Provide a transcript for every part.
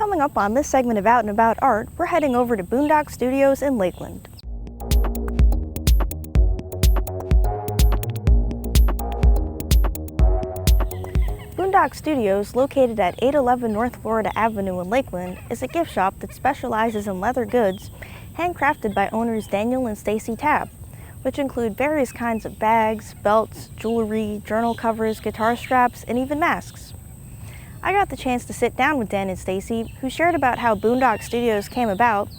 Coming up on this segment of Out and About Art, we're heading over to Boondock Studios in Lakeland. Boondock Studios, located at 811 North Florida Avenue in Lakeland, is a gift shop that specializes in leather goods handcrafted by owners Daniel and Stacy Tabb, which include various kinds of bags, belts, jewelry, journal covers, guitar straps, and even masks. I got the chance to sit down with Dan and Stacy, who shared about how Boondock Studios came about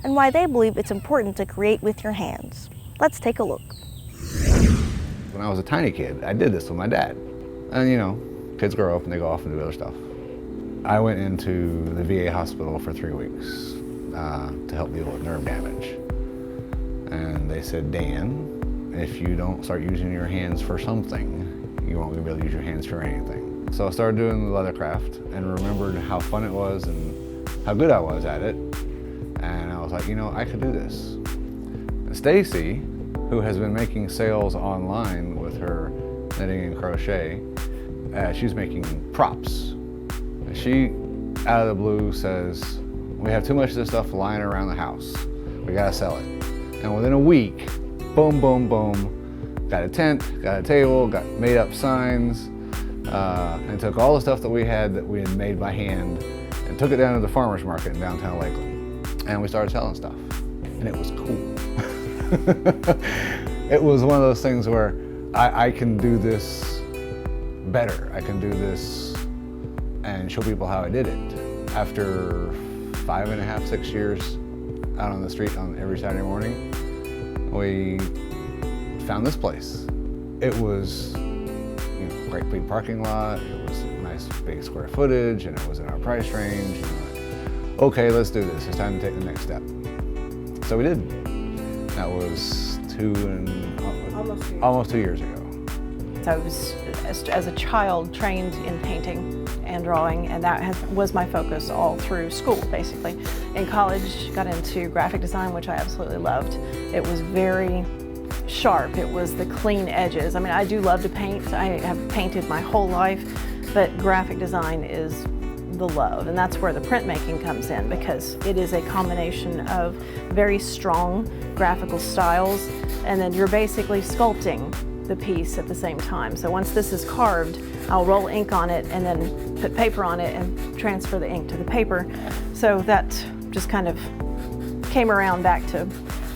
and why they believe it's important to create with your hands. Let's take a look. When I was a tiny kid, I did this with my dad. And you know, kids grow up and they go off and do other stuff. I went into the VA hospital for 3 weeks to help deal with nerve damage. And they said, Dan, if you don't start using your hands for something, you won't be able to use your hands for anything. So I started doing the leathercraft and remembered how fun it was and how good I was at it. And I was like, you know, I could do this. Stacy, who has been making sales online with her knitting and crochet, she's making props. She, out of the blue, says, we have too much of this stuff lying around the house. We gotta sell it. And within a week, boom, boom, boom, got a tent, got a table, got made up signs, and took all the stuff that we had made by hand and took it down to the farmer's market in downtown Lakeland. And we started selling stuff. And it was cool. It was one of those things where I can do this better. I can do this and show people how I did it. After 5.5, 6 years out on the street on every Saturday morning, we found this place. It was, you know, great big parking lot. It was nice big square footage, and it was in our price range. And okay, let's do this. It's time to take the next step. So we did. That was almost 2 years ago. So I was, as a child, trained in painting and drawing, and that was my focus all through school, basically. In college, got into graphic design, which I absolutely loved. It was very sharp. It was the clean edges. I mean, I do love to paint. I have painted my whole life, but graphic design is the love, and that's where the printmaking comes in, because it is a combination of very strong graphical styles, and then you're basically sculpting the piece at the same time. So once this is carved, I'll roll ink on it and then put paper on it and transfer the ink to the paper. So that just kind of came around back to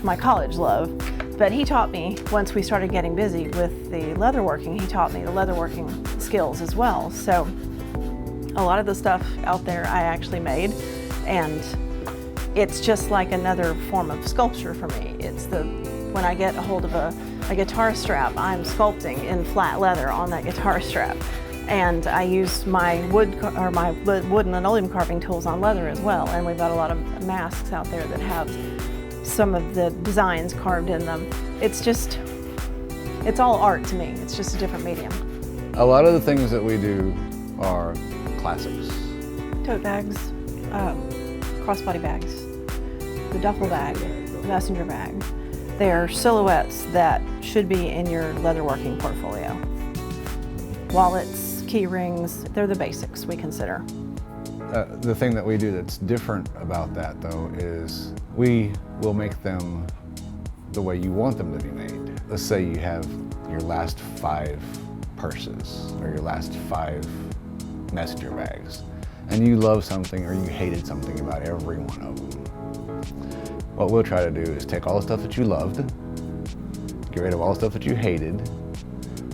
my college love. But he taught me, once we started getting busy with the leatherworking, he taught me the leatherworking skills as well. So a lot of the stuff out there I actually made, and it's just like another form of sculpture for me. It's when I get a hold of a guitar strap, I'm sculpting in flat leather on that guitar strap. And I use my wood and linoleum carving tools on leather as well. And we've got a lot of masks out there that have some of the designs carved in them. It's all art to me. It's just a different medium. A lot of the things that we do are classics. Tote bags, crossbody bags, the duffel bag, the messenger bag. They are silhouettes that should be in your leatherworking portfolio. Wallets, key rings, they're the basics we consider. The thing that we do that's different about that, though, is we will make them the way you want them to be made. Let's say you have your last 5 purses or your last 5 messenger bags, and you love something or you hated something about every one of them. What we'll try to do is take all the stuff that you loved, get rid of all the stuff that you hated.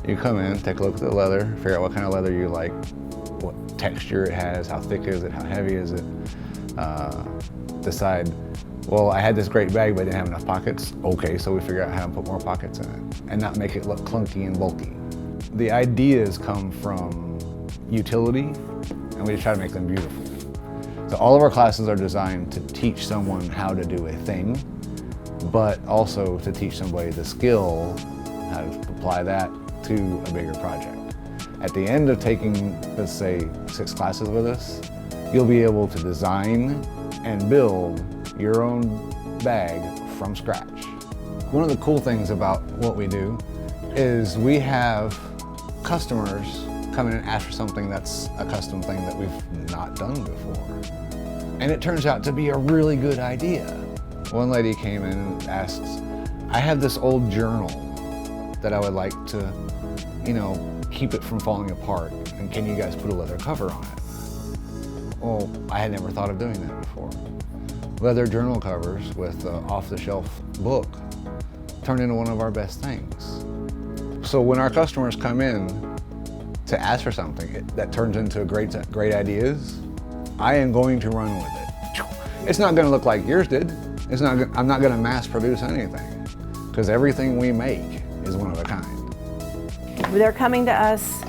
You come in, take a look at the leather, figure out what kind of leather you like, what texture it has, how thick is it, how heavy is it. Decide, well, I had this great bag but I didn't have enough pockets. Okay, so we figure out how to put more pockets in it and not make it look clunky and bulky. The ideas come from utility, and we just try to make them beautiful. So all of our classes are designed to teach someone how to do a thing, but also to teach somebody the skill, how to apply that to a bigger project. At the end of taking, let's say, 6 classes with us, you'll be able to design and build your own bag from scratch. One of the cool things about what we do is we have customers come in and ask for something that's a custom thing that we've not done before. And it turns out to be a really good idea. One lady came in and asked, I have this old journal that I would like to, keep it from falling apart, and can you guys put a leather cover on it? Well, I had never thought of doing that before. Leather journal covers with an off-the-shelf book turned into one of our best things. So when our customers come in to ask for something that turns into great ideas, I am going to run with it. It's not going to look like yours did. I'm not going to mass produce anything, because everything we make is one of a kind. They're coming to us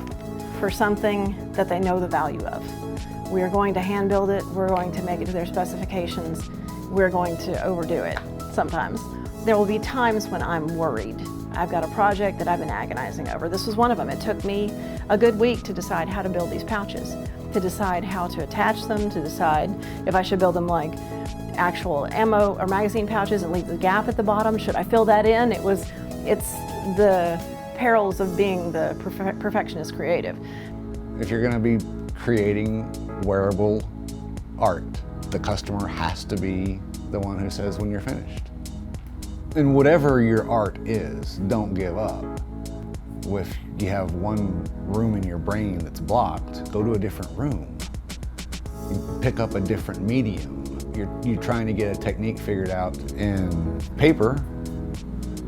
for something that they know the value of. We are going to hand build it, we're going to make it to their specifications, we're going to overdo it sometimes. There will be times when I'm worried. I've got a project that I've been agonizing over. This was one of them. It took me a good week to decide how to build these pouches, to decide how to attach them, to decide if I should build them like actual ammo or magazine pouches and leave the gap at the bottom. Should I fill that in? It's the perils of being the perfectionist creative. If you're going to be creating wearable art, the customer has to be the one who says when you're finished. And whatever your art is, don't give up. If you have one room in your brain that's blocked, go to a different room. Pick up a different medium. You're trying to get a technique figured out in paper,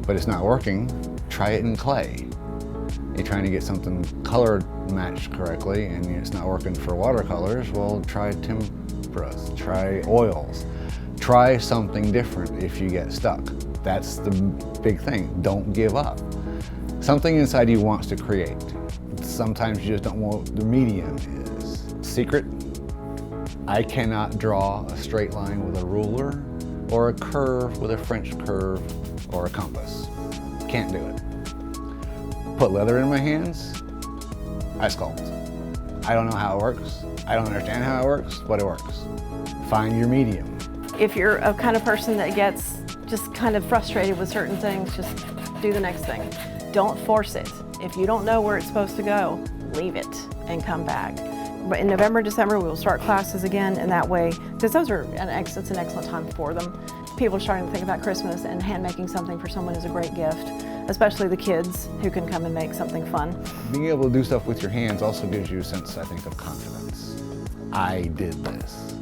but it's not working. Try it in clay. You're trying to get something color matched correctly and it's not working for watercolors, well, try temperas, try oils. Try something different if you get stuck. That's the big thing. Don't give up. Something inside you wants to create. Sometimes you just don't know what the medium is. Secret, I cannot draw a straight line with a ruler or a curve with a French curve or a compass. Can't do it. Put leather in my hands, I sculpt. I don't know how it works. I don't understand how it works, but it works. Find your medium. If you're a kind of person that gets just kind of frustrated with certain things, just do the next thing. Don't force it. If you don't know where it's supposed to go, leave it and come back. But in November, December, we will start classes again, and that way, because it's an excellent time for them. People are starting to think about Christmas, and hand making something for someone is a great gift, especially the kids who can come and make something fun. Being able to do stuff with your hands also gives you a sense, I think, of confidence. I did this.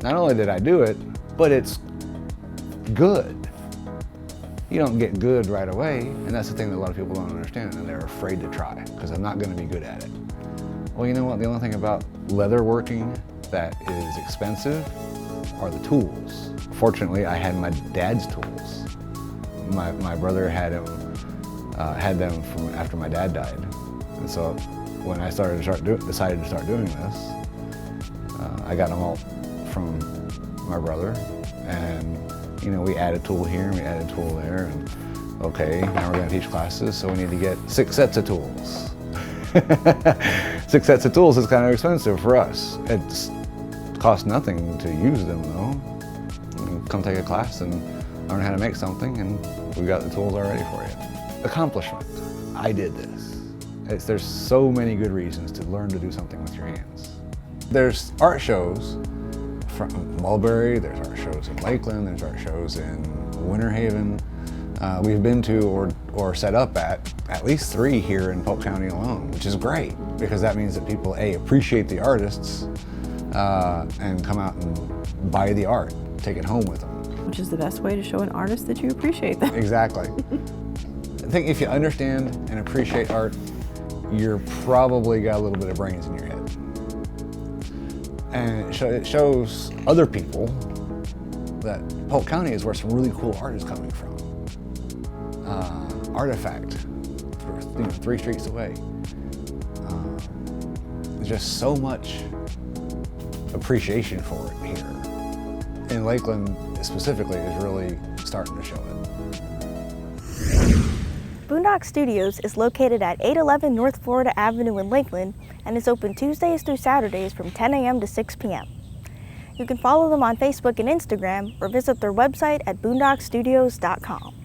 Not only did I do it, but it's good. You don't get good right away, and that's the thing that a lot of people don't understand, and they're afraid to try, because I'm not going to be good at it. Well, you know what? The only thing about leather working that is expensive are the tools. Fortunately, I had my dad's tools. My brother had them from after my dad died, and so when I decided to start doing this, I got them all from my brother, and we add a tool here and we add a tool there, and okay, now we're going to teach classes, so we need to get 6 sets of tools. 6 sets of tools is kind of expensive for us. It costs nothing to use them though. Come take a class and learn how to make something, and we got the tools already for you. Accomplishment. I did this. There's so many good reasons to learn to do something with your hands. There's art shows from Mulberry, there's art shows in Lakeland, there's art shows in Winter Haven. We've been to or set up at least 3 here in Polk County alone, which is great, because that means that people, A, appreciate the artists and come out and buy the art, take it home with them. Which is the best way to show an artist that you appreciate them. Exactly. I think if you understand and appreciate art, you're probably got a little bit of brains in your head. And it shows other people that Polk County is where some really cool art is coming from. Artifact, 3 streets away. There's just so much appreciation for it here. And Lakeland specifically is really starting to show it. Boondock Studios is located at 811 North Florida Avenue in Lakeland and is open Tuesdays through Saturdays from 10 a.m. to 6 p.m. You can follow them on Facebook and Instagram or visit their website at boondockstudios.com.